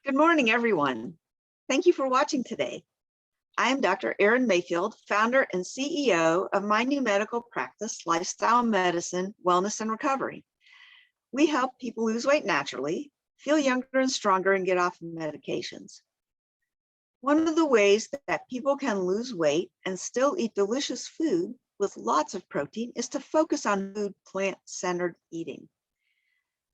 Good morning, everyone. Thank you for watching today. I am Dr. Erin Mayfield, founder and CEO of my new medical practice, Lifestyle Medicine, Wellness and Recovery. We help people lose weight naturally, feel younger and stronger, and get off medications. One of the ways that people can lose weight and still eat delicious food with lots of protein is to focus on food plant-centered eating.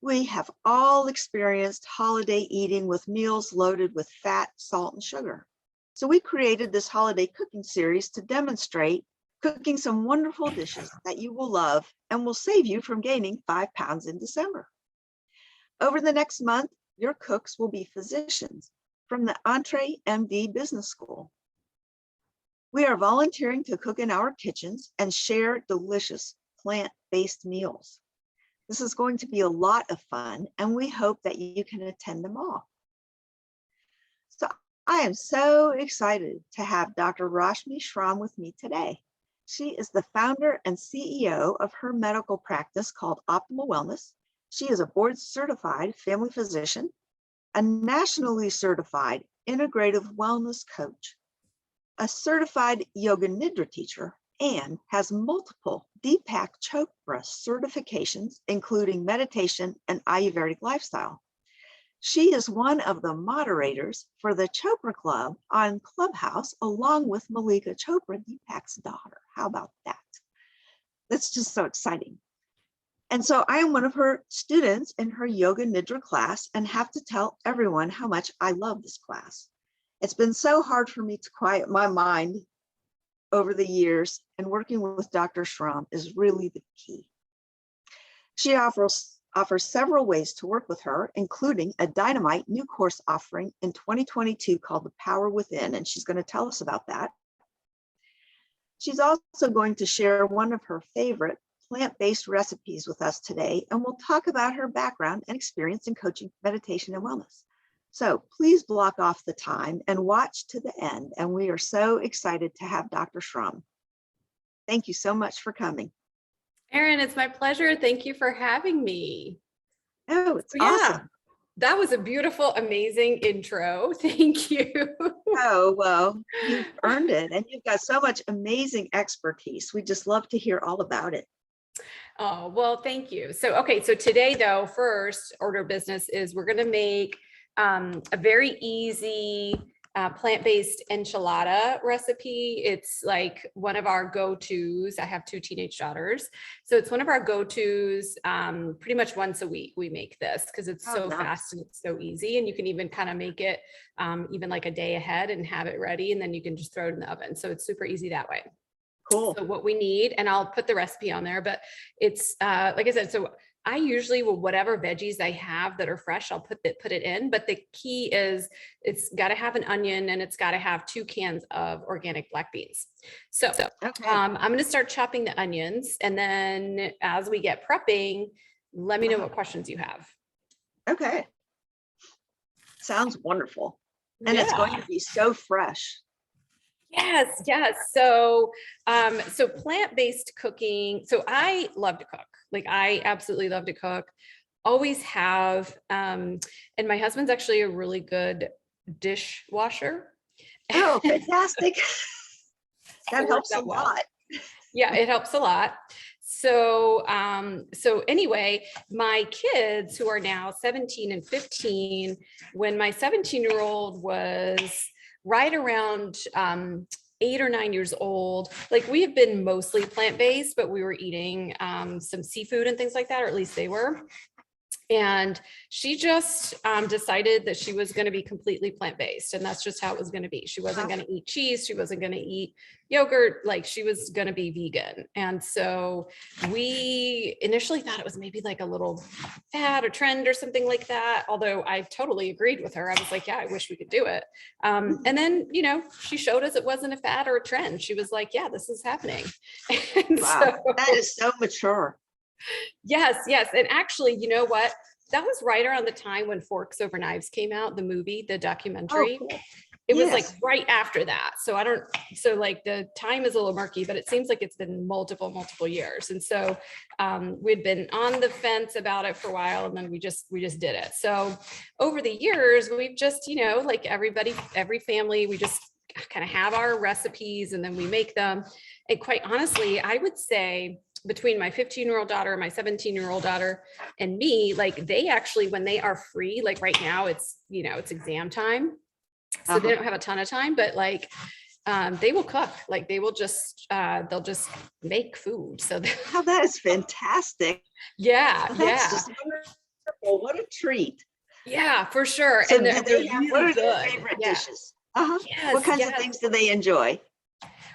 We have all experienced holiday eating with meals loaded with fat, salt, and sugar. So we created this holiday cooking series to demonstrate cooking some wonderful dishes that you will love and will save you from gaining 5 pounds in December. Over the next month, your cooks will be physicians from the EntreMD Business School. We are volunteering to cook in our kitchens and share delicious plant-based meals. This is going to be a lot of fun, and we hope that you can attend them all. So I am so excited to have Dr. Rashmi Schramm with me today. She is the founder and CEO of her medical practice called Optimal Wellness. She is a board-certified family physician, a nationally certified integrative wellness coach, a certified yoga nidra teacher, and has multiple Deepak Chopra certifications, including meditation and Ayuverdic lifestyle. She is one of the moderators for the Chopra Club on Clubhouse, along with Mallika Chopra, Deepak's daughter. How about that? That's just so exciting. And so I am one of her students in her yoga nidra class and have to tell everyone how much I love this class. It's been so hard for me to quiet my mind over the years, and working with Dr. Schramm is really the key. She offers several ways to work with her, including a dynamite new course offering in 2022 called The Power Within, and she's going to tell us about that. She's also going to share one of her favorite plant-based recipes with us today, and we'll talk about her background and experience in coaching, meditation, and wellness. So please block off the time and watch to the end. And we are so excited to have Dr. Schramm. Thank you so much for coming. Erin, it's my pleasure. Thank you for having me. Oh, it's awesome. That was a beautiful, amazing intro. Thank you. Oh, well, you've earned it. And you've got so much amazing expertise. We just love to hear all about it. Oh, well, thank you. So today though, first order of business is we're going to make a very easy plant-based enchilada recipe. It's like one of our go-tos. I have 2 teenage daughters. So it's one of our go-tos. Pretty much once a week we make this because it's so fast and it's so easy. And you can even kind of make it even like a day ahead and have it ready. And then you can just throw it in the oven. So it's super easy that way. Cool. So what we need, and I'll put the recipe on there, but it's like I said, so I usually will, whatever veggies I have that are fresh, I'll put it in. But the key is it's got to have an onion and it's got to have 2 cans of organic black beans. So I'm going to start chopping the onions. And then as we get prepping, let me know what questions you have. Okay. Sounds wonderful. And it's going to be so fresh. Yes. So plant-based cooking. So I love to cook. Like I absolutely love to cook. Always have. And my husband's actually a really good dishwasher. Oh, fantastic. That helps a lot. Yeah, it helps a lot. So anyway, my kids who are now 17 and 15, when my 17-year-old was right around 8 or 9 years old, like we have been mostly plant-based, but we were eating some seafood and things like that, or at least they were. And she just decided that she was going to be completely plant-based, and that's just how it was going to be. She wasn't going to eat cheese. She wasn't going to eat yogurt. Like she was going to be vegan. And so we initially thought it was maybe like a little fad or trend or something like that. Although I totally agreed with her. I was like, yeah, I wish we could do it. And then, she showed us it wasn't a fad or a trend. She was like, yeah, this is happening. And wow, that is so mature. Yes. And actually, you know what? That was right around the time when Forks Over Knives came out, the movie, the documentary. Oh, cool. It was like Yes. right after that. So so like the time is a little murky, but it seems like it's been multiple years. And so we'd been on the fence about it for a while, and then we just did it. So over the years, we've just, like every family, we just kind of have our recipes and then we make them. And quite honestly, I would say between my 15-year-old daughter, my 17-year-old daughter, and me, like they actually, when they are free, like right now it's, it's exam time. So they don't have a ton of time, but like they will cook, like they will just, they'll just make food. So Oh, that is fantastic. yeah, Oh, that's just wonderful. What a treat. yeah, for sure. So And do they're they have, really what are their good. favorite Yeah. dishes? What Yes, kinds of yes. things do they enjoy?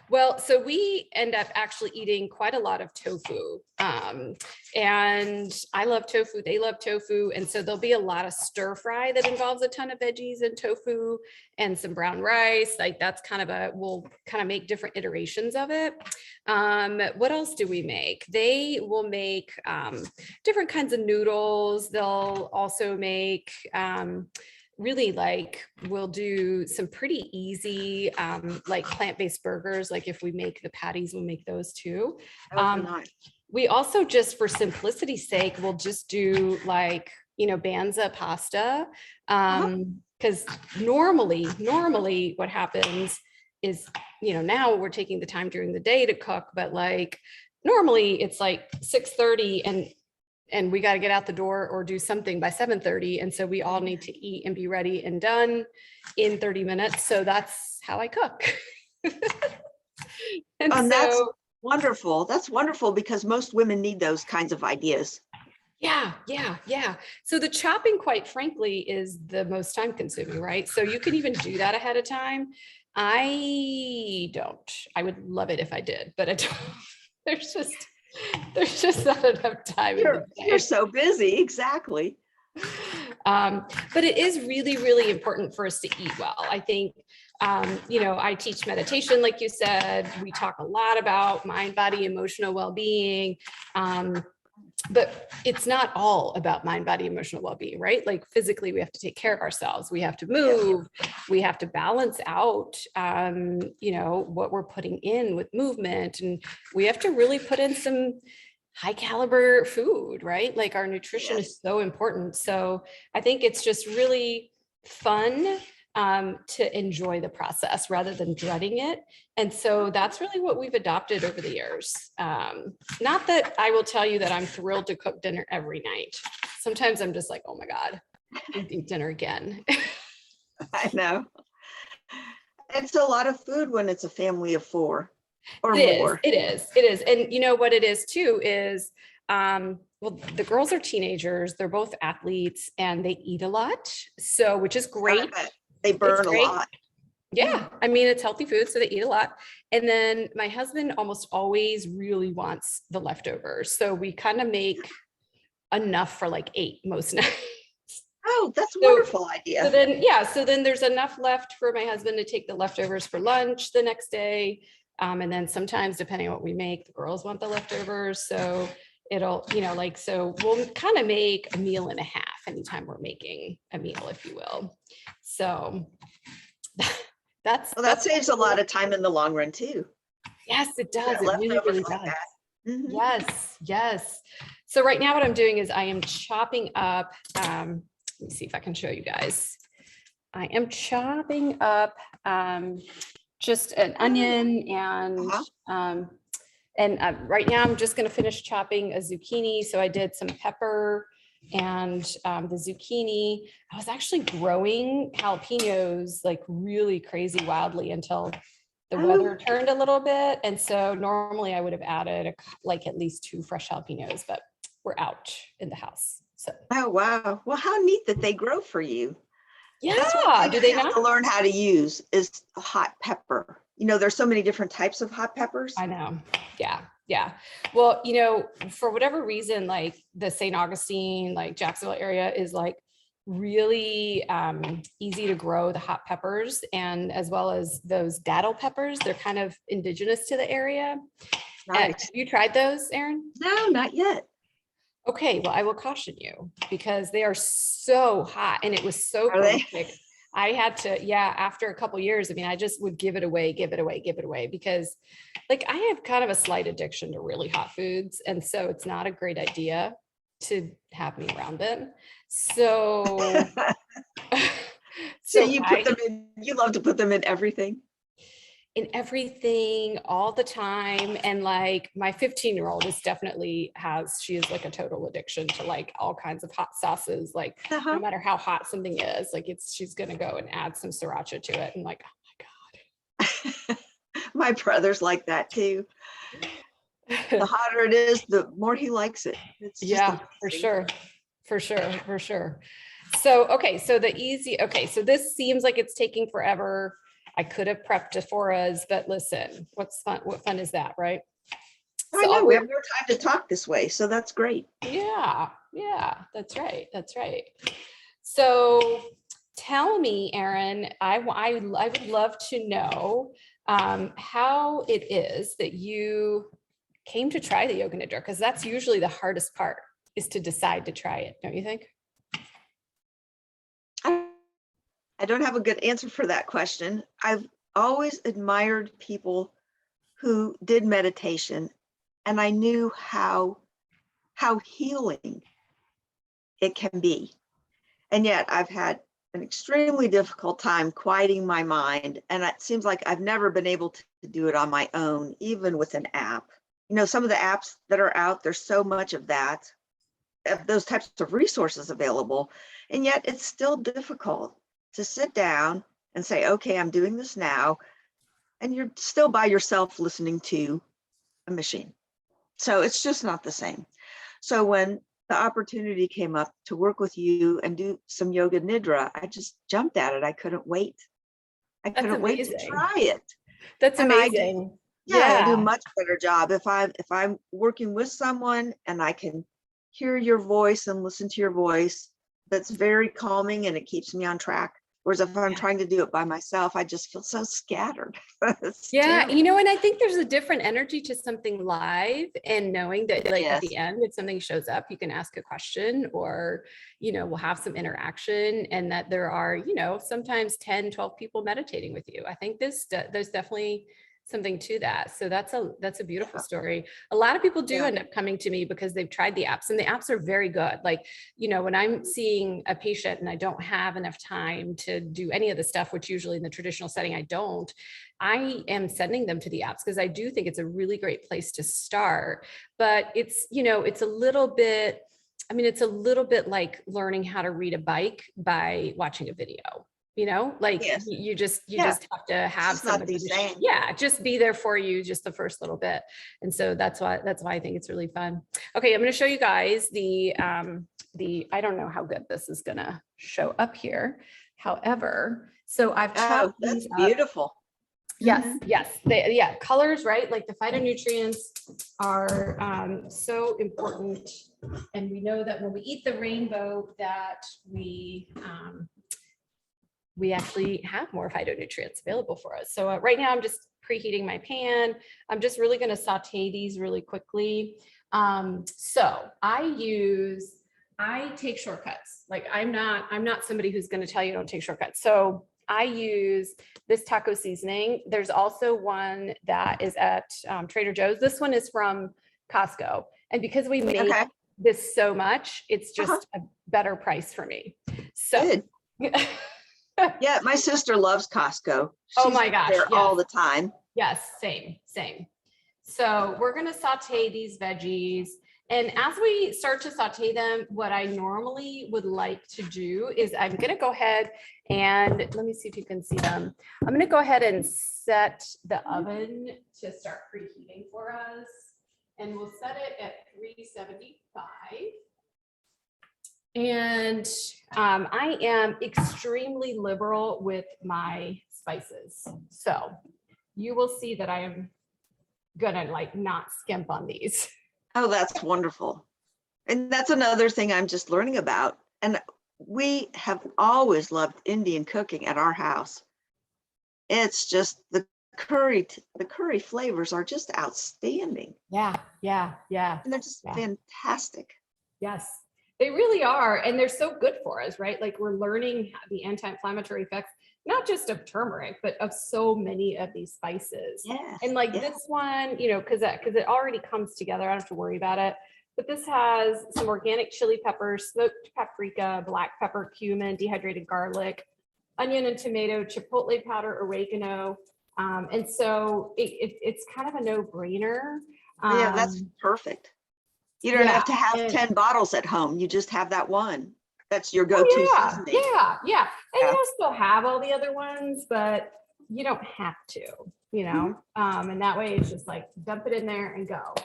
Well, so we end up actually eating quite a lot of tofu. And I love tofu, they love tofu. And so there'll be a lot of stir fry that involves a ton of veggies and tofu and some brown rice. Like that's we'll kind of make different iterations of it. What else do we make? They will make different kinds of noodles. They'll also make really like we'll do some pretty easy like plant-based burgers. Like if we make the patties, we'll make those too. Nice. We also, just for simplicity's sake, we'll just do like, banza pasta. Because normally what happens is, now we're taking the time during the day to cook, but like normally it's like 6:30 and we got to get out the door or do something by 7:30. And so we all need to eat and be ready and done in 30 minutes. So that's how I cook. and so that's wonderful. That's wonderful because most women need those kinds of ideas. Yeah. So the chopping, quite frankly, is the most time consuming, right? So you can even do that ahead of time. I don't. I would love it if I did, but I don't. There's just not enough time. You're so busy. Exactly. But it is really, really important for us to eat well. I think, I teach meditation, like you said. We talk a lot about mind, body, emotional well-being. But it's not all about mind, body, emotional well-being, right? Like physically, we have to take care of ourselves. We have to move. We have to balance out, what we're putting in with movement. And we have to really put in some high caliber food, right? Like our nutrition is so important. So I think it's just really fun to enjoy the process rather than dreading it. And so that's really what we've adopted over the years. Not that I will tell you that I'm thrilled to cook dinner every night. Sometimes I'm just like, oh my God, I eat dinner again. I know. It's a lot of food when it's a family of 4 or more. It is. And you know what it is too is, well, the girls are teenagers, they're both athletes and they eat a lot. So, which is great. They burn a lot. Yeah. I mean, it's healthy food, so they eat a lot. And then my husband almost always really wants the leftovers. So we kind of make enough for like 8 most nights. Oh, that's a wonderful idea. So then there's enough left for my husband to take the leftovers for lunch the next day. And then sometimes, depending on what we make, the girls want the leftovers. So it'll, so we'll kind of make a meal and a half anytime we're making a meal, if you will. So that saves a lot of time in the long run too. Yes, it does. It really, really does. Mm-hmm. Yes. So right now what I'm doing is I am chopping up, let me see if I can show you guys. I am chopping up just an onion and right now I'm just going to finish chopping a zucchini. So I did some pepper and the zucchini. I was actually growing jalapenos like really crazy wildly until the weather turned a little bit. And so normally I would have added like at least 2 fresh jalapenos, but we're out in the house. So. Oh, wow. Well, how neat that they grow for you. Yeah. That's what do they not to learn how to use is hot pepper. There's so many different types of hot peppers. I know. Yeah. Well, for whatever reason, like the St. Augustine, like Jacksonville area is like really easy to grow the hot peppers, and as well as those datil peppers. They're kind of indigenous to the area. Nice. Have you tried those, Erin? No, not yet. Okay, well, I will caution you because they are so hot, and it was so perfect. I had to, yeah, after a couple years, I mean, I just would give it away because like I have kind of a slight addiction to really hot foods. And so it's not a great idea to have me around them. So, So so you put them in, you love to put them in everything. in everything all the time. And like my 15-year-old is definitely she is like a total addiction to like all kinds of hot sauces. Like no matter how hot something is, like she's going to go and add some sriracha to it. And like, oh my God. My brother's like that too. The hotter it is, the more he likes it. It's just yeah, for sure. So, okay. So so this seems like it's taking forever. I could have prepped it for us, but listen, what fun is that, right? I know we have more time to talk this way, so that's great. Yeah, that's right. So tell me, Erin, I would love to know how it is that you came to try the yoga nidra, because that's usually the hardest part, is to decide to try it, don't you think? I don't have a good answer for that question. I've always admired people who did meditation, and I knew how healing it can be. And yet I've had an extremely difficult time quieting my mind. And it seems like I've never been able to do it on my own, even with an app. You know, some of the apps that are out, there's so much of that, of those types of resources available. And yet it's still difficult to sit down and say, okay, I'm doing this now. And you're still by yourself listening to a machine. So it's just not the same. So when the opportunity came up to work with you and do some yoga nidra, I just jumped at it. I couldn't wait. I couldn't wait to try it. That's amazing. I do a much better job if I'm working with someone and I can hear your voice and listen to your voice. That's very calming and it keeps me on track. Whereas if I'm trying to do it by myself, I just feel so scattered. Yeah, you know, and I think there's a different energy to something live, and knowing that like at the end, if something shows up, you can ask a question, or, you know, we'll have some interaction, and that there are, you know, sometimes 10, 12 people meditating with you. I think there's definitely something to that. So that's a beautiful story. A lot of people do end up coming to me because they've tried the apps, and the apps are very good. Like, you know, when I'm seeing a patient and I don't have enough time to do any of the stuff, which usually in the traditional setting, I am sending them to the apps because I do think it's a really great place to start. But it's, you know, it's a little bit like learning how to read a bike by watching a video. You know, like you just have to have somebody just be there for you just the first little bit. And so that's why I think it's really fun. Okay, I'm going to show you guys the I don't know how good this is going to show up here. However, so I've chopped these up. Beautiful. Yes, colors, right? Like the phytonutrients are so important. And we know that when we eat the rainbow that we actually have more phytonutrients available for us. So right now I'm just preheating my pan. I'm just really going to saute these really quickly. So I take shortcuts. Like I'm not somebody who's going to tell you don't take shortcuts. So I use this taco seasoning. There's also one that is at Trader Joe's. This one is from Costco. And because we make this so much, it's just a better price for me. So yeah, my sister loves Costco. Oh my gosh, there all the time. Yes, same. So we're going to saute these veggies. And as we start to saute them, what I normally would like to do is I'm going to go ahead and let me see if you can see them. I'm going to go ahead and set the oven to start preheating for us. And we'll set it at 375. And I am extremely liberal with my spices. So you will see that I am gonna like not skimp on these. Oh, that's wonderful. And that's another thing I'm just learning about. And we have always loved Indian cooking at our house. It's just the curry flavors are just outstanding. Yeah. And they're just fantastic. Yes. They really are. And they're so good for us, right? Like we're learning the anti-inflammatory effects, not just of turmeric, but of so many of these spices. Yes, And like yes. this one, you know, because it already comes together. I don't have to worry about it. But this has some organic chili peppers, smoked paprika, black pepper, cumin, dehydrated garlic, onion and tomato, chipotle powder, oregano. And so it's kind of a no-brainer. Yeah, that's perfect. You don't have to have and- 10 bottles at home. You just have that one. That's your Oh, go-to yeah, seasoning. yeah. And Yeah. you'll still have all the other ones, but you don't have to, you know? And that way it's just like dump it in there and go.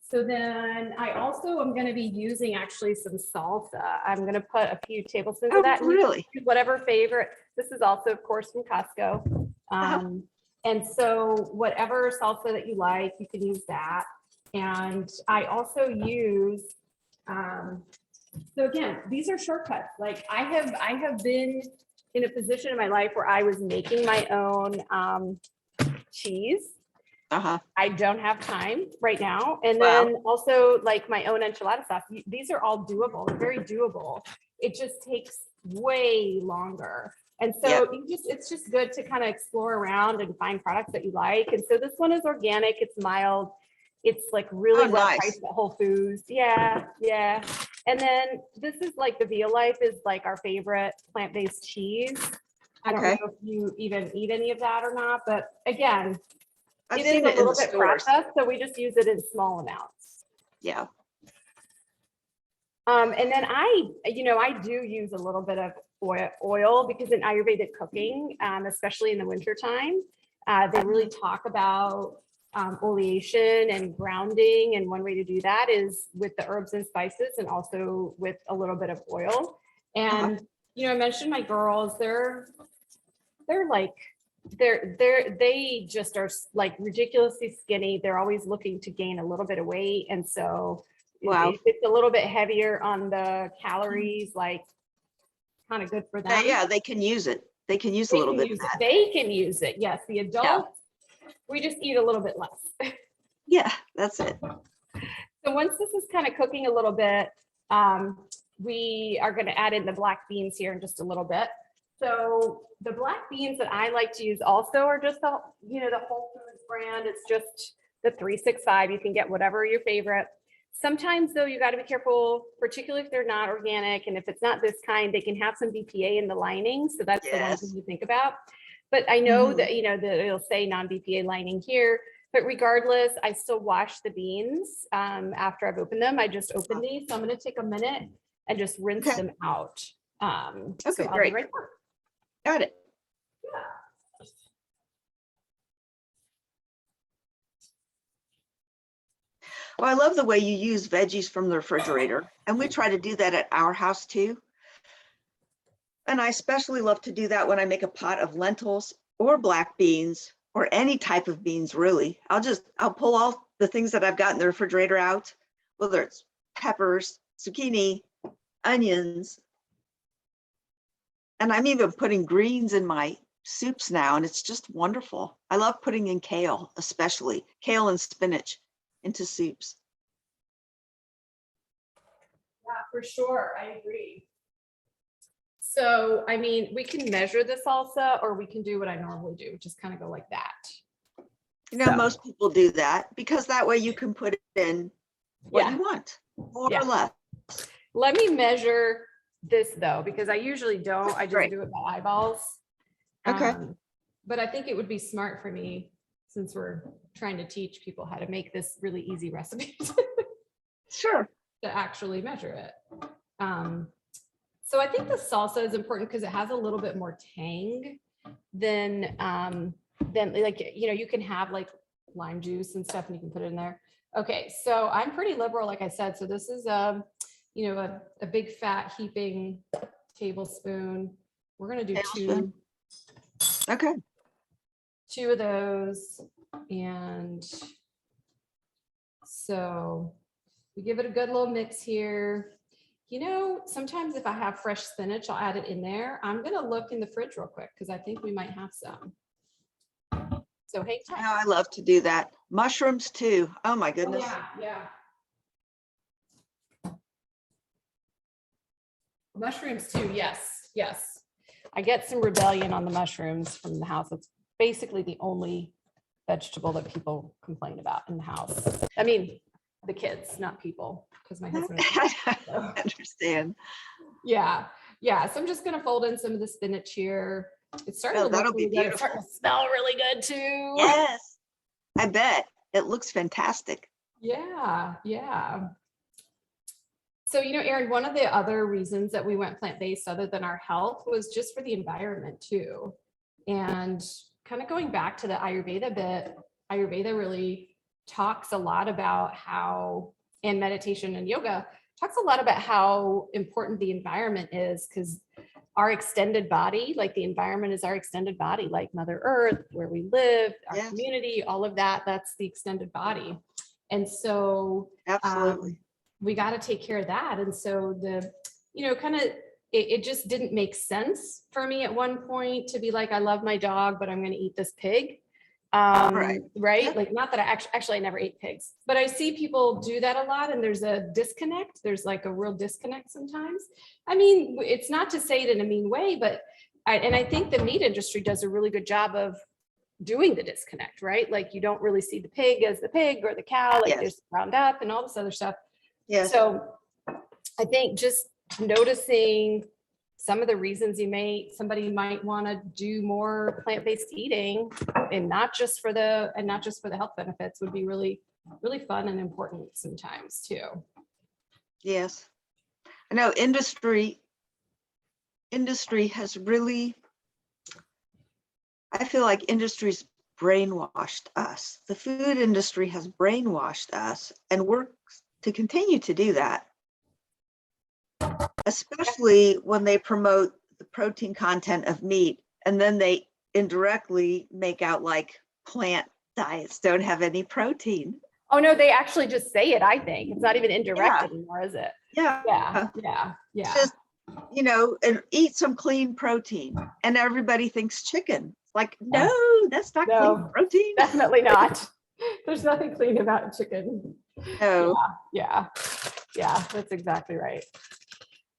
So then I also am going to be using actually some salsa. I'm going to put a few tablespoons Oh, of that. And you can really? use whatever favorite. This is also, of course, from Costco. And so whatever salsa that you like, you can use that. And I also use, so again, these are shortcuts. Like I have been in a position in my life where I was making my own cheese. I don't have time right now. And then also like my own enchilada sauce. These are all doable. They're very doable. It just takes way longer. And so it's just good to kind of explore around and find products that you like. And so this one is organic. It's mild. It's like really well priced at Whole Foods. Yeah. And then this is like the Veal Life is like our favorite plant-based cheese. I don't know if you even eat any of that or not, but again, it is a little bit processed, so we just use it in small amounts. Yeah. And then I do use a little bit of oil because in Ayurvedic cooking, especially in the wintertime, they really talk about oleation and grounding. And one way to do that is with the herbs and spices and also with a little bit of oil. And, you know, I mentioned my girls, they just are like ridiculously skinny. They're always looking to gain a little bit of weight. And so if it's a little bit heavier on the calories, like kind of good for them. Yeah, they can use it. They can use a little bit of that. They can use it. Yes, the adults, we just eat a little bit less. Yeah, that's it. So once this is kind of cooking a little bit, we are going to add in the black beans here in just a little bit. So the black beans that I like to use also are just the Whole Foods brand. It's just the 365. You can get whatever your favorite. Sometimes though, you got to be careful, particularly if they're not organic. And if it's not this kind, they can have some BPA in the lining. So that's the one thing to think about. But I know that, that it'll say non-BPA lining here, but regardless, I still wash the beans after I've opened them. I just opened these. So I'm going to take a minute and just rinse them out. So I'll be right back. Got it. Well, I love the way you use veggies from the refrigerator, and we try to do that at our house too. And I especially love to do that when I make a pot of lentils or black beans or any type of beans, really. I'll pull all the things that I've got in the refrigerator out, whether it's peppers, zucchini, onions. And I'm even putting greens in my soups now, and it's just wonderful. I love putting in kale, especially kale and spinach into soups. Yeah, for sure. I agree. So, I mean, we can measure the salsa or we can do what I normally do, which is kind of go like that. You know, most people do that because that way you can put in what you want, more or less. Let me measure this though, because I usually don't. I just do it by eyeballs. Okay. But I think it would be smart for me, since we're trying to teach people how to make this really easy recipe. Sure. To actually measure it. So I think the salsa is important because it has a little bit more tang than like, you can have like lime juice and stuff and you can put it in there. Okay, so I'm pretty liberal, like I said. So this is a big fat heaping tablespoon. We're gonna do two. Okay. 2 of those. And so we give it a good little mix here. Sometimes if I have fresh spinach, I'll add it in there. I'm gonna look in the fridge real quick because I think we might have some. So hang tight. I love to do that. Mushrooms too. Oh my goodness. Yeah. Mushrooms too. Yes. Yes. I get some rebellion on the mushrooms from the house. It's basically the only vegetable that people complain about in the house. I mean, the kids, not people, because my husband. I understand. Yeah. Yeah. So I'm just going to fold in some of the spinach here. It's starting to look that'll be really good. It's starting to smell really good too. Yes, I bet. It looks fantastic. Yeah. Yeah. So, Erin, one of the other reasons that we went plant-based other than our health was just for the environment too. And kind of going back to the Ayurveda bit, Ayurveda really talks a lot about how, and meditation and yoga talks a lot about how important the environment is, because our extended body, like the environment is our extended body, like Mother Earth, where we live, our community, all of that, that's the extended body. And so absolutely, we got to take care of that. And so it just didn't make sense for me at one point to be like, I love my dog, but I'm going to eat this pig. Right. Yep. Like, not that I never ate pigs, but I see people do that a lot. And there's a disconnect. There's like a real disconnect sometimes. I mean, it's not to say it in a mean way, but I think the meat industry does a really good job of doing the disconnect, right? Like, you don't really see the pig as the pig or the cow, like there's ground up and all this other stuff. Yes. So I think just noticing some of the reasons somebody might want to do more plant-based eating, and not just for the health benefits, would be really, really fun and important sometimes too. Yes. I know industry has really, I feel like industry's brainwashed us. The food industry has brainwashed us and works to continue to do that, especially when they promote the protein content of meat, and then they indirectly make out like plant diets don't have any protein. Oh no, they actually just say it. I think it's not even indirect anymore, is it? Yeah. Just, and eat some clean protein, and everybody thinks chicken. Like, no, that's not clean protein. Definitely not. There's nothing clean about chicken. No. Yeah, that's exactly right.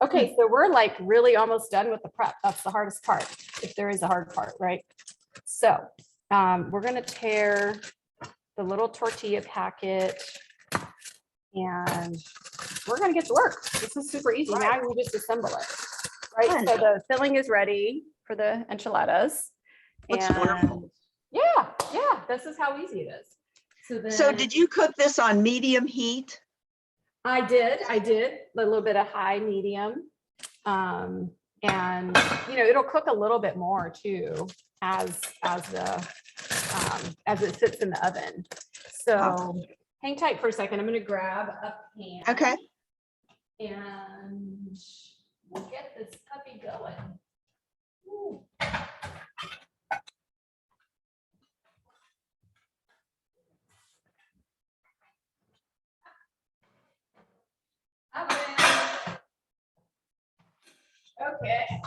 Okay, so we're like really almost done with the prep. That's the hardest part, if there is a hard part, right? So we're going to tear the little tortilla packet and we're going to get to work. This is super easy. Now you just assemble it, right? So the filling is ready for the enchiladas. Looks wonderful. Yeah, this is how easy it is. So did you cook this on medium heat? I did a little bit of high medium, and it'll cook a little bit more too as it sits in the oven. So hang tight for a second. I'm going to grab a pan. Okay. And we'll get this puppy going. Ooh. Okay.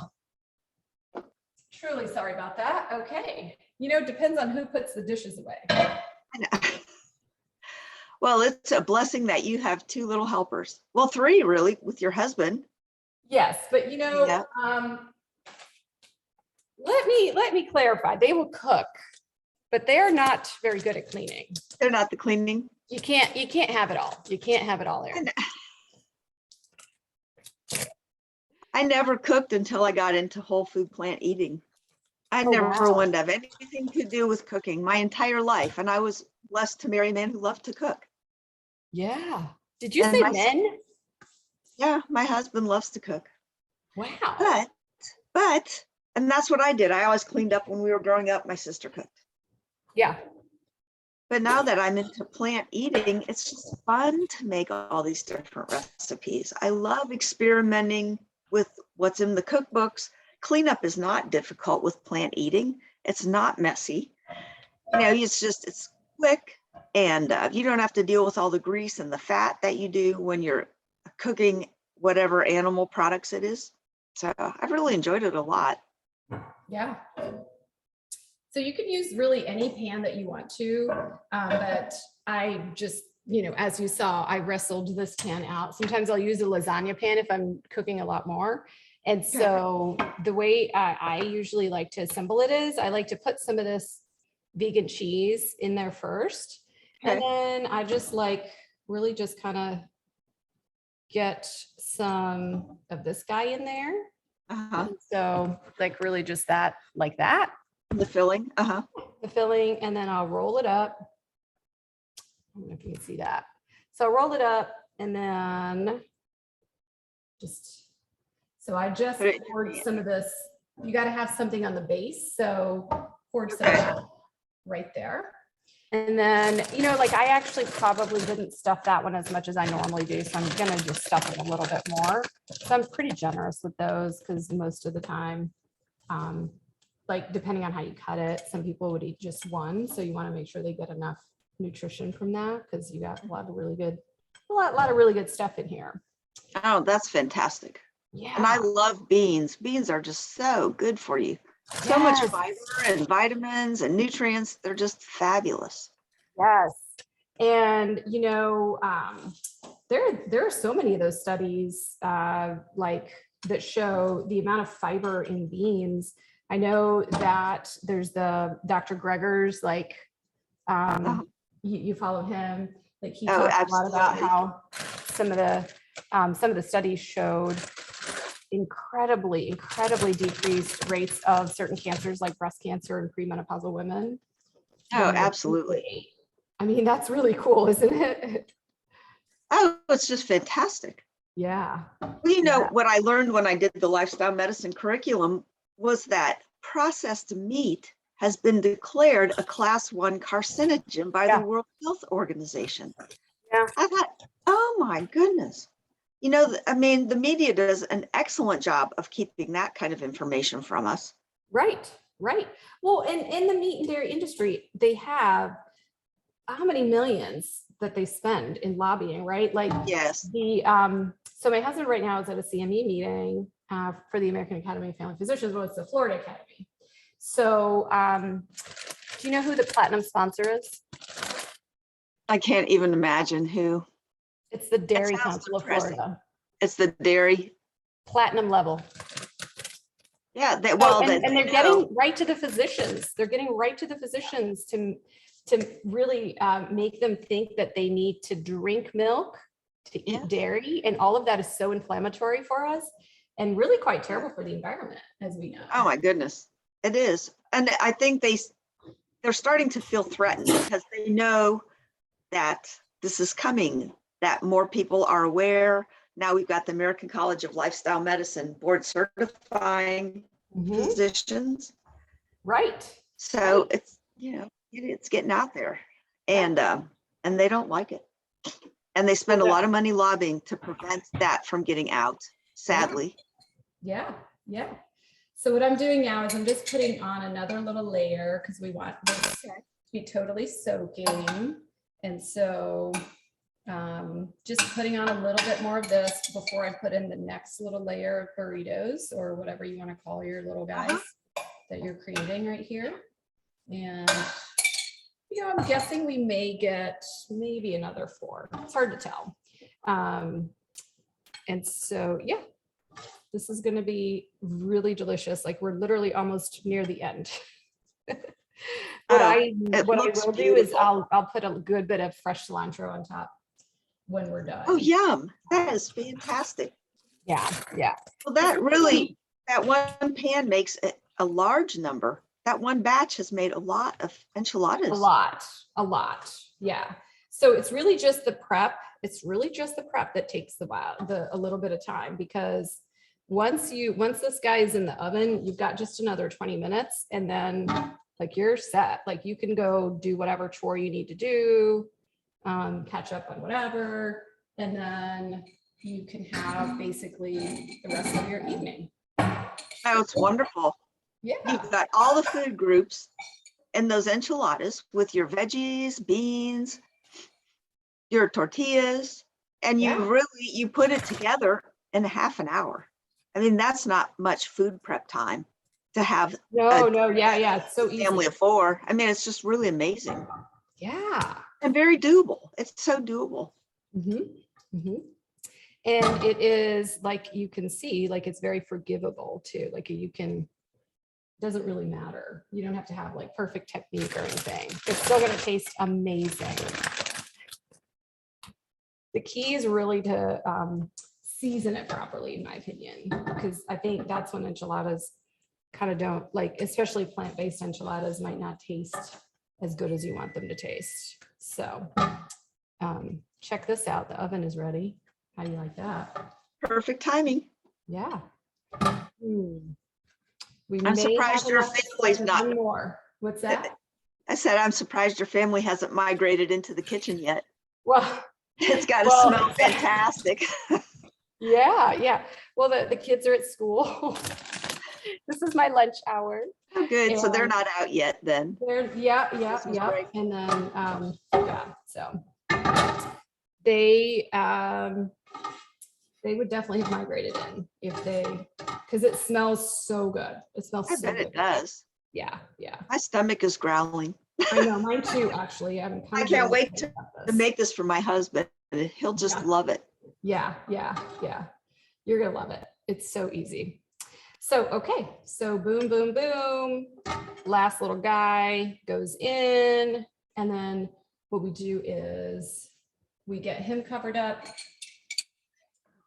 Truly sorry about that. Okay. Depends on who puts the dishes away. I know. Well, it's a blessing that you have two little helpers. Well, three really, with your husband. Yes, but let me clarify. They will cook, but they're not very good at cleaning. They're not the cleaning. You can't have it all. You can't have it all there. I never cooked until I got into whole food plant eating. I never wanted to have anything to do with cooking my entire life. And I was blessed to marry a man who loved to cook. Yeah. Did you say men? Yeah, my husband loves to cook. Wow. But, and that's what I did. I always cleaned up when we were growing up. My sister cooked. Yeah. But now that I'm into plant eating, it's just fun to make all these different recipes. I love experimenting with what's in the cookbooks. Cleanup is not difficult with plant eating. It's not messy. It's quick, and you don't have to deal with all the grease and the fat that you do when you're cooking whatever animal products it is. So I've really enjoyed it a lot. Yeah. So you can use really any pan that you want to, but I just you know, as you saw, I wrestled this pan out. Sometimes I'll use a lasagna pan if I'm cooking a lot more. And so the way I usually like to assemble it is I like to put some of this vegan cheese in there first. And then I just like really just kind of get some of this guy in there. And so like really just that, like that. The filling. The filling, and then I'll roll it up. I don't know if you can see that. So I'll roll it up and then just, so I just poured some of this. You got to have something on the base. So poured some of that right there. And then, you know, like I actually probably didn't stuff that one as much as I normally do. So I'm going to just stuff it a little bit more. So I'm pretty generous with those because most of the time, like depending on how you cut it, some people would eat just one. So you want to make sure they get enough nutrition from that because you got a lot of really good stuff in here. Oh, that's fantastic. Yeah. And I love beans. Beans are just so good for you. So much fiber and vitamins and nutrients. They're just fabulous. Yes. And, you know, there are so many of those studies like that show the amount of fiber in beans. I know that there's the Dr. Gregor's, like, you follow him, like he talks a lot about how some of the studies showed incredibly decreased rates of certain cancers like breast cancer in premenopausal women. Oh, absolutely. I mean, that's really cool, isn't it? Oh, it's just fantastic. Yeah. Well, you know, what I learned when I did the lifestyle medicine curriculum was that processed meat has been declared a class 1 carcinogen by the World Health Organization. Yeah. I thought, oh my goodness. You know, I mean, the media does an excellent job of keeping that kind of information from us. Right. Well, in the meat and dairy industry, they have how many millions that they spend in lobbying, right? Like so my husband right now is at a CME meeting for the American Academy of Family Physicians. Well, it's the Florida Academy. So do you know who the platinum sponsor is? I can't even imagine who. It's the Dairy Council of Florida. It's the dairy platinum level. Yeah, and they're getting right to the physicians. They're getting right to the physicians to really make them think that they need to drink milk, to eat dairy, and all of that is so inflammatory for us and really quite terrible for the environment, as we know. Oh my goodness, it is. And I think they're starting to feel threatened because they know that this is coming, that more people are aware. Now we've got the American College of Lifestyle Medicine board certifying physicians. Right. So it's, you know, it's getting out there, and they don't like it. And they spend a lot of money lobbying to prevent that from getting out, sadly. Yeah. So what I'm doing now is I'm just putting on another little layer because we want this to be totally soaking. And so just putting on a little bit more of this before I put in the next little layer of burritos, or whatever you want to call your little guys that you're creating right here. And, you know, I'm guessing we may get maybe another 4. It's hard to tell. And so, yeah, this is going to be really delicious. Like we're literally almost near the end. What I will do is I'll put a good bit of fresh cilantro on top when we're done. Oh, yum. That is fantastic. Yeah. Well, that one pan makes a large number. That one batch has made a lot of enchiladas. A lot. Yeah. So it's really just the prep. It's really just the prep that takes a little bit of time, because once this guy is in the oven, you've got just another 20 minutes and then like you're set. Like you can go do whatever chore you need to do, catch up on whatever, and then you can have basically the rest of your evening. Oh, it's wonderful. Yeah. You've got all the food groups in those enchiladas with your veggies, beans, your tortillas, and you put it together in half an hour. I mean, that's not much food prep time to have. No, yeah. It's so easy. Family of 4. I mean, it's just really amazing. Yeah. And very doable. It's so doable. And it is, like, you can see, like, it's very forgivable too. Like, you can, doesn't really matter. You don't have to have like perfect technique or anything. It's still going to taste amazing. The key is really to season it properly, in my opinion, because I think that's when enchiladas kind of don't, like, especially plant-based enchiladas might not taste as good as you want them to taste. So check this out. The oven is ready. How do you like that? Perfect timing. Yeah. I'm surprised your family's not. One more. What's that? I said, I'm surprised your family hasn't migrated into the kitchen yet. Well, It's got to smell fantastic. Yeah. Well, the kids are at school. This is my lunch hour. Oh, good. So they're not out yet then. Yeah. And then, so they would definitely have migrated in if they, because it smells so good. It smells so good. I bet it does. Yeah. My stomach is growling. I know, mine too, actually. I can't wait to make this for my husband. He'll just love it. Yeah. You're gonna love it. It's so easy. So, okay. So boom, boom, boom. Last little guy goes in. And then what we do is we get him covered up.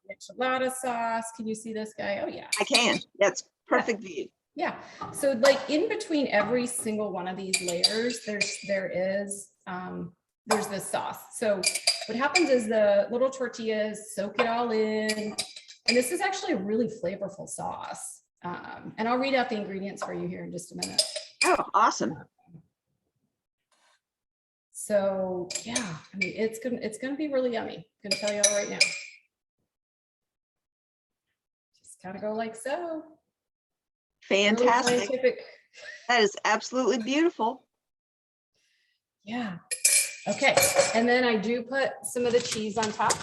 Enchilada sauce. Can you see this guy? Oh yeah. I can. That's perfect view. Yeah. So like in between every single one of these layers, there's this sauce. So what happens is the little tortillas soak it all in. And this is actually a really flavorful sauce. And I'll read out the ingredients for you here in just a minute. Oh, awesome. So yeah, I mean, it's gonna be really yummy. I'm gonna tell you all right now. Just kind of go like so. Fantastic. Really that is absolutely beautiful. Yeah. Okay. And then I do put some of the cheese on top.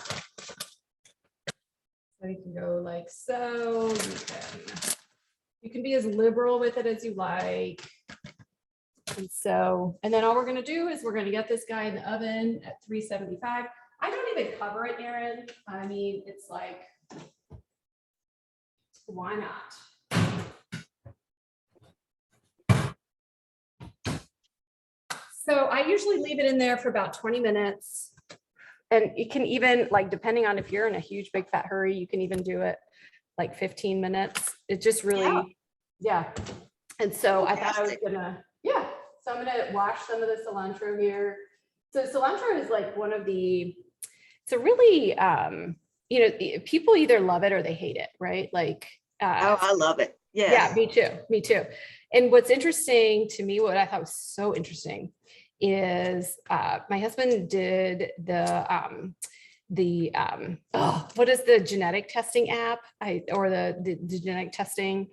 So you can go like so. You can be as liberal with it as you like. And then all we're going to do is we're going to get this guy in the oven at 375. I don't even cover it, Erin. I mean, it's like, why not? So I usually leave it in there for about 20 minutes. And it can even, like, depending on if you're in a huge, big fat hurry, you can even do it like 15 minutes. It just really, yeah. And so I thought I was gonna, so I'm gonna wash some of the cilantro here. So cilantro is like one of the, it's a really, people either love it or they hate it, right? Like, oh, I love it. Yeah, me too. And what's interesting to me, what I thought was so interesting is my husband did what is the genetic testing app? Or the genetic testing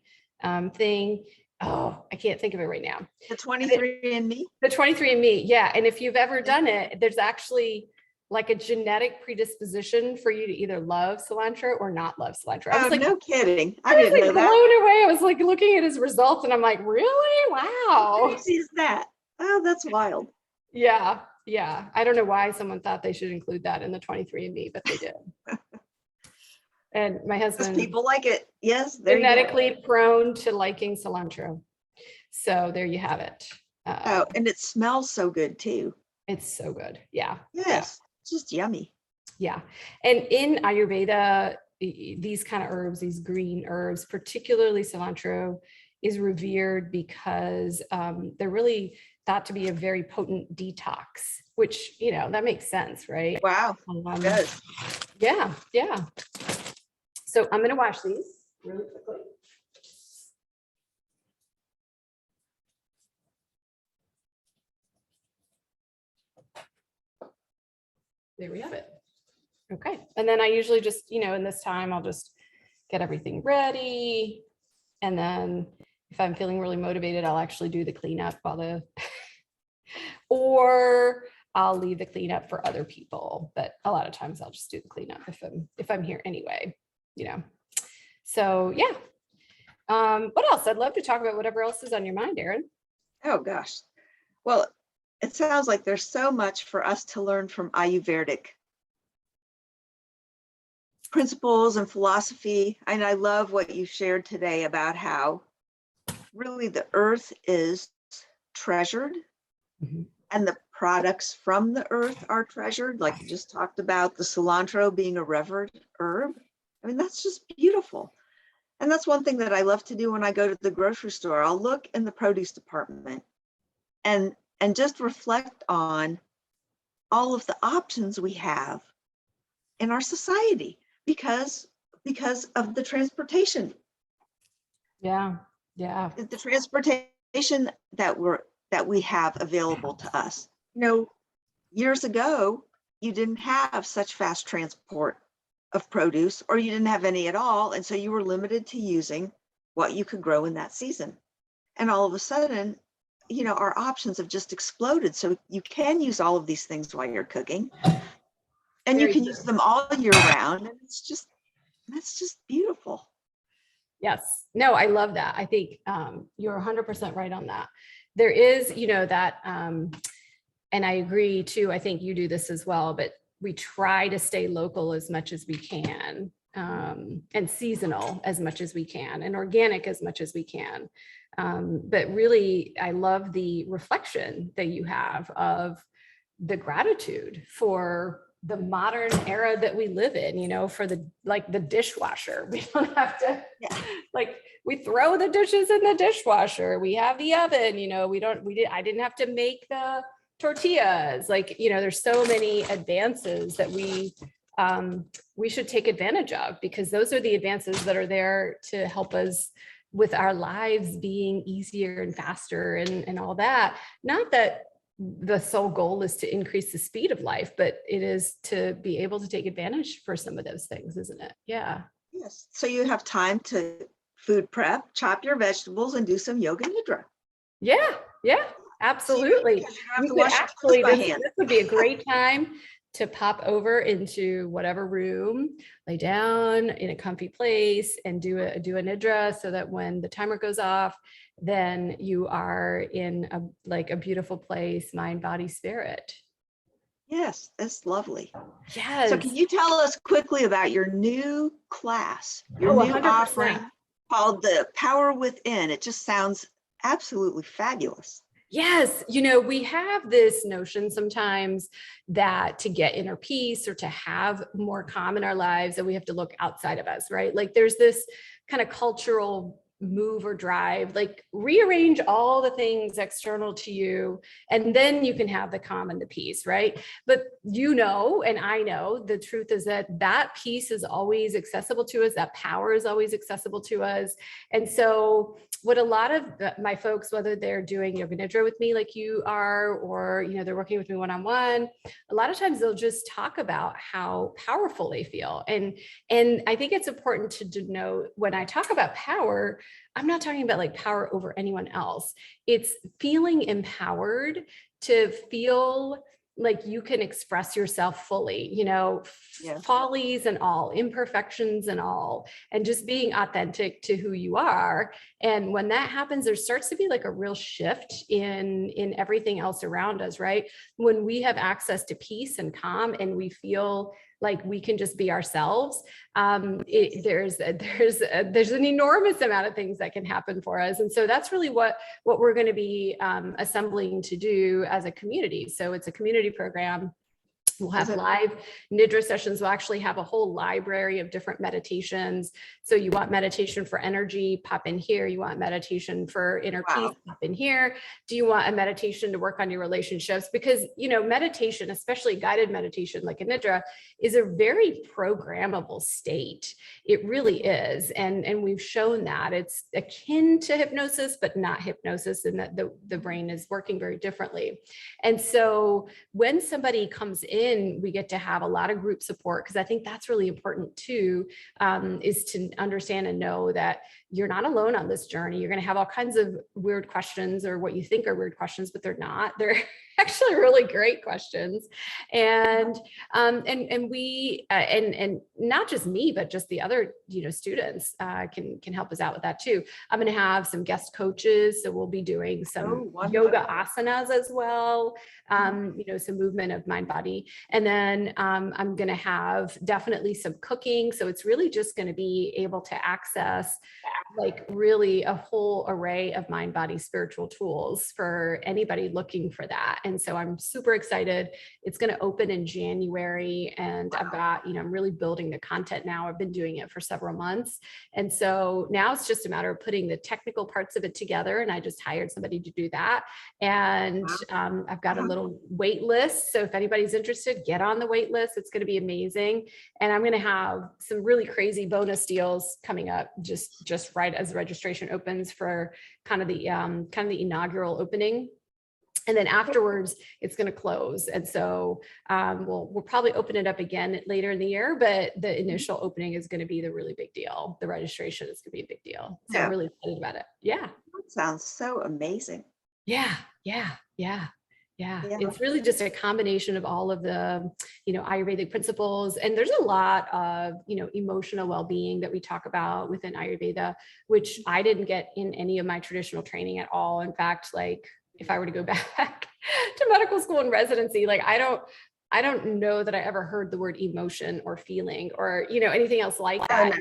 thing. Oh, I can't think of it right now. The 23andMe? The 23andMe, yeah. And if you've ever done it, there's actually like a genetic predisposition for you to either love cilantro or not love cilantro. I was like, no kidding. I was like blown away. I was like looking at his results and I'm like, really? Wow. How crazy is that? Oh, that's wild. Yeah. I don't know why someone thought they should include that in the 23andMe, but they did. And my husband, people like it. Yes, genetically prone to liking cilantro. So there you have it. And it smells so good too. It's so good. Yeah. Yes. It's just yummy. Yeah. And in Ayurveda, these kind of herbs, these green herbs, particularly cilantro, is revered because they're really thought to be a very potent detox, which, that makes sense, right? Wow. Good. Yeah. So I'm going to wash these really quickly. There we have it. Okay. And then I usually just, in this time, I'll just get everything ready. And then if I'm feeling really motivated, I'll actually do the cleanup or I'll leave the cleanup for other people. But a lot of times I'll just do the cleanup if I'm here anyway, So yeah. What else? I'd love to talk about whatever else is on your mind, Erin. Oh gosh. Well, it sounds like there's so much for us to learn from Ayuverdic principles and philosophy. And I love what you shared today about how really the earth is treasured and the products from the earth are treasured. Like you just talked about the cilantro being a revered herb. I mean, that's just beautiful. And that's one thing that I love to do when I go to the grocery store. I'll look in the produce department and just reflect on all of the options we have in our society because of the transportation. Yeah. The transportation that we have available to us. Years ago, you didn't have such fast transport of produce, or you didn't have any at all. And so you were limited to using what you could grow in that season. And all of a sudden, our options have just exploded. So you can use all of these things while you're cooking, and you can use them all year round. And that's just beautiful. Yes. No, I love that. I think you're 100% right on that. There is, that, and I agree too. I think you do this as well, but we try to stay local as much as we can, and seasonal as much as we can, and organic as much as we can. But really, I love the reflection that you have of the gratitude for the modern era that we live in, for the dishwasher. We don't have to, we throw the dishes in the dishwasher. We have the oven, I didn't have to make the tortillas. There's so many advances that we should take advantage of, because those are the advances that are there to help us with our lives being easier and faster and all that. Not that the sole goal is to increase the speed of life, but it is to be able to take advantage for some of those things, isn't it? Yeah. Yes. So you have time to food prep, chop your vegetables, and do some yoga nidra. Yeah, absolutely. This would be a great time to pop over into whatever room, lay down in a comfy place and do a nidra, so that when the timer goes off, then you are in a beautiful place, mind, body, spirit. Yes, that's lovely. Yes. So can you tell us quickly about your new class, your new 100%. offering called The Power Within? It just sounds absolutely fabulous. Yes. We have this notion sometimes that to get inner peace or to have more calm in our lives, that we have to look outside of us, right? There's this kind of cultural move or drive, rearrange all the things external to you, and then you can have the calm and the peace, right? But and I know the truth is that peace is always accessible to us, that power is always accessible to us. And so what a lot of my folks, whether they're doing yoga nidra with me like you are, or they're working with me one-on-one, a lot of times they'll just talk about how powerful they feel. And I think it's important to know, when I talk about power, I'm not talking about power over anyone else. It's feeling empowered to feel like you can express yourself fully, follies and all, imperfections and all, and just being authentic to who you are. And when that happens, there starts to be a real shift in everything else around us, right? When we have access to peace and calm, and we feel like we can just be ourselves, there's an enormous amount of things that can happen for us. And so that's really what we're going to be assembling to do as a community. So it's a community program. We'll have live nidra sessions. We'll actually have a whole library of different meditations. So you want meditation for energy, pop in here. You want meditation for inner peace, pop in here. Do you want a meditation to work on your relationships? Because, meditation, especially guided meditation like a nidra, is a very programmable state. It really is. And we've shown that it's akin to hypnosis, but not hypnosis, and that the brain is working very differently. And so when somebody comes in, we get to have a lot of group support, because I think that's really important too, is to understand and know that you're not alone on this journey. You're going to have all kinds of weird questions, or what you think are weird questions, but they're not. actually really great questions. And we and not just me, but just the other, students can help us out with that too. I'm going to have some guest coaches. So we'll be doing some yoga asanas as well. Some movement of mind, body. And then I'm going to have definitely some cooking. So it's really just going to be able to access like really a whole array of mind, body, spiritual tools for anybody looking for that. And so I'm super excited. It's going to open in January, and I've got, I'm really building the content now. I've been doing it for several months. And so now it's just a matter of putting the technical parts of it together. And I just hired somebody to do that. And I've got a little wait list. So if anybody's interested, get on the wait list. It's going to be amazing. And I'm going to have some really crazy bonus deals coming up just right as the registration opens for kind of the inaugural opening. And then afterwards, it's going to close. And so we'll probably open it up again later in the year, but the initial opening is going to be the really big deal. The registration is going to be a big deal. So I'm really excited about it. Yeah. That sounds so amazing. Yeah. It's really just a combination of all of the, Ayurvedic principles. And there's a lot of, emotional well-being that we talk about within Ayurveda, which I didn't get in any of my traditional training at all. In fact, like if I were to go back to medical school and residency, like I don't know that I ever heard the word emotion or feeling or, anything else like that.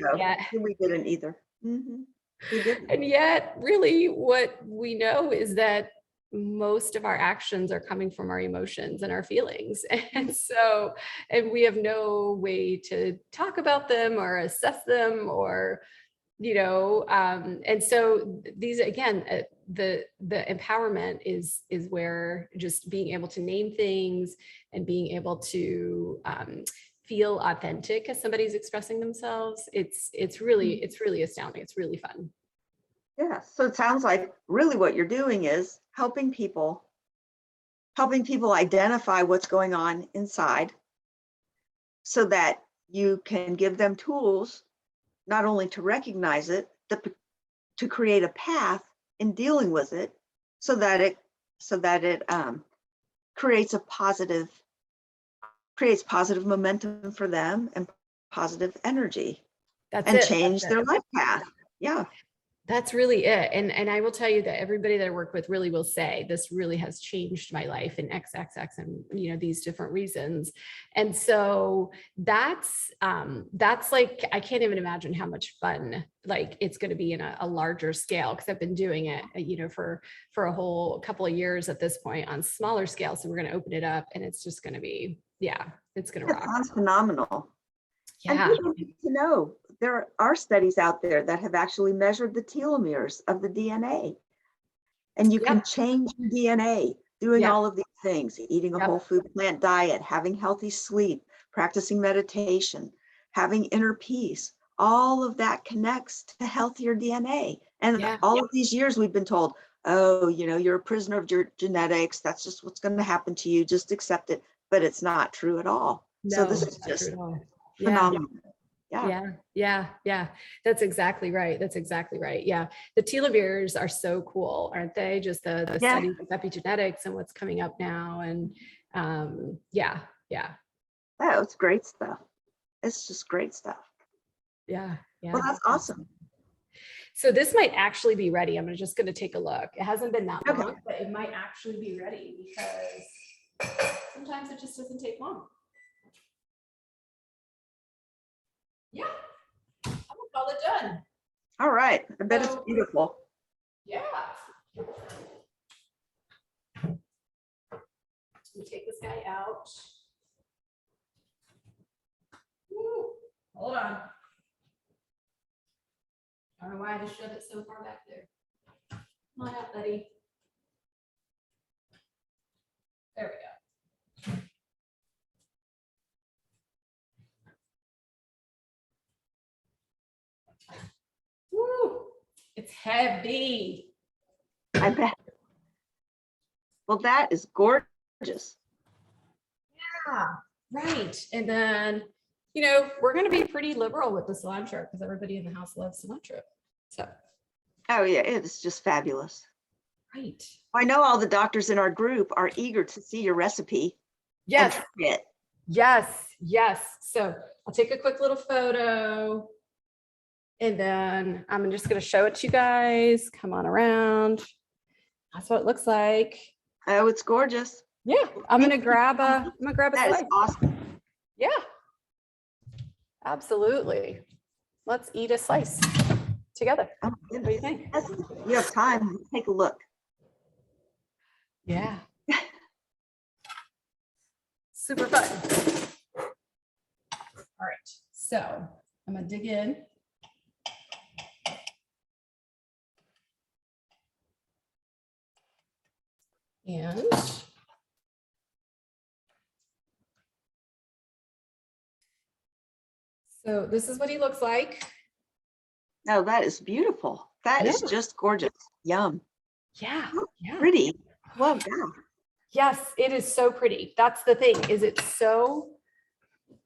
We didn't either. Mm-hmm. We didn't. And yet really what we know is that most of our actions are coming from our emotions and our feelings. And so, and we have no way to talk about them or assess them or, and so these, again, the empowerment is where just being able to name things and being able to feel authentic as somebody's expressing themselves. It's really astounding. It's really fun. Yeah. So it sounds like really what you're doing is helping people identify what's going on inside so that you can give them tools, not only to recognize it, but to create a path in dealing with it so that it creates positive momentum for them and positive energy change their life path. Yeah. That's really it. And I will tell you that everybody that I work with really will say this really has changed my life in XXX and, these different reasons. And so that's like, I can't even imagine how much fun, like it's going to be in a larger scale. Cause I've been doing it, for a whole couple of years at this point on smaller scale. So we're going to open it up and it's just going to be, it's going to rock. Sounds phenomenal. Yeah. And people need to know there are studies out there that have actually measured the telomeres of the DNA. And you can change your DNA doing all of these things, eating a whole food plant diet, having healthy sleep, practicing meditation, having inner peace. All of that connects to healthier DNA. And all of these years we've been told, oh, you're a prisoner of your genetics. That's just what's going to happen to you. Just accept it. But it's not true at all. No, so this is just phenomenal. Yeah. That's exactly right. Yeah. The telomeres are so cool, aren't they? Just the studies of epigenetics and what's coming up now. And Oh, it's great stuff. It's just great stuff. Yeah. Well, that's awesome. So this might actually be ready. I'm just going to take a look. It hasn't been that long, but it might actually be ready because sometimes it just doesn't take long. Yeah, I'm gonna call it done. All right, I bet it's beautiful. Yeah. We take this guy out. Woo. Hold on. I don't know why I had to shove it so far back there. Come on out, buddy. There we go. Woo, it's heavy. I bet. Well, that is gorgeous. Yeah, right. And then, we're going to be pretty liberal with the cilantro because everybody in the house loves cilantro. So. Oh yeah, it is just fabulous. Right. I know all the doctors in our group are eager to see your recipe. Yes. And try it. Yes. Yes. So I'll take a quick little photo and then I'm just going to show it to you guys. Come on around. That's what it looks like. Oh, it's gorgeous. Yeah. I'm going to grab a That is slice. awesome. Yeah. Absolutely. Let's eat a slice together. Oh, my What do you goodness. think? Yes, you have time. Take a look. Yeah. Super fun. All right. So I'm going to dig in. And so this is what he looks like. No, that is beautiful. That is Yeah. just gorgeous. Yum. Yeah. Yeah. Pretty. Well done. Yes, it is so pretty. That's the thing, is it's so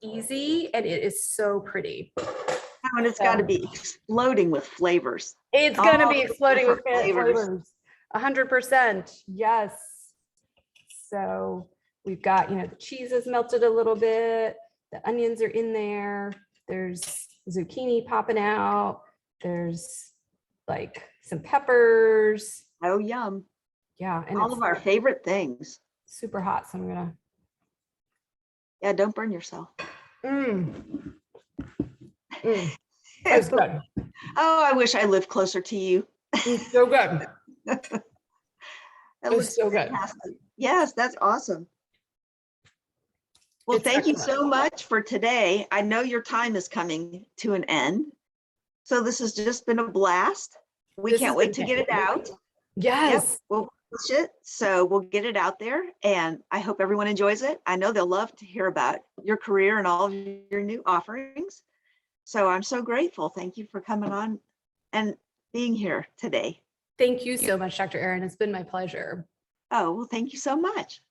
easy and it is so pretty. And it's got to be exploding with flavors. It's going to All be the exploding with different flavors. 100%. Yes. So we've got, the cheese is melted a little bit. The onions are in there. There's zucchini popping out. There's like some peppers. Oh, yum. Yeah. And All of our favorite things. super hot. So I'm going to. Yeah, don't burn yourself. That's good. Oh, I wish I lived closer to you. It's so good. That It's looks so good. fantastic. Yes, that's awesome. Well, It's thank you excellent. so much for today. I know your time is coming to an end. So this has just been a blast. We This can't has wait been to get it out. Yes. Yep, we'll push it. So we'll get it out there and I hope everyone enjoys it. I know they'll love to hear about your career and all of your new offerings. So I'm so grateful. Thank you for coming on and being here today. Thank you so much, Dr. Erin. It's been my pleasure. Oh, well, thank you so much.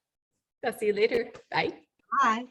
I'll see you later. Bye. Bye.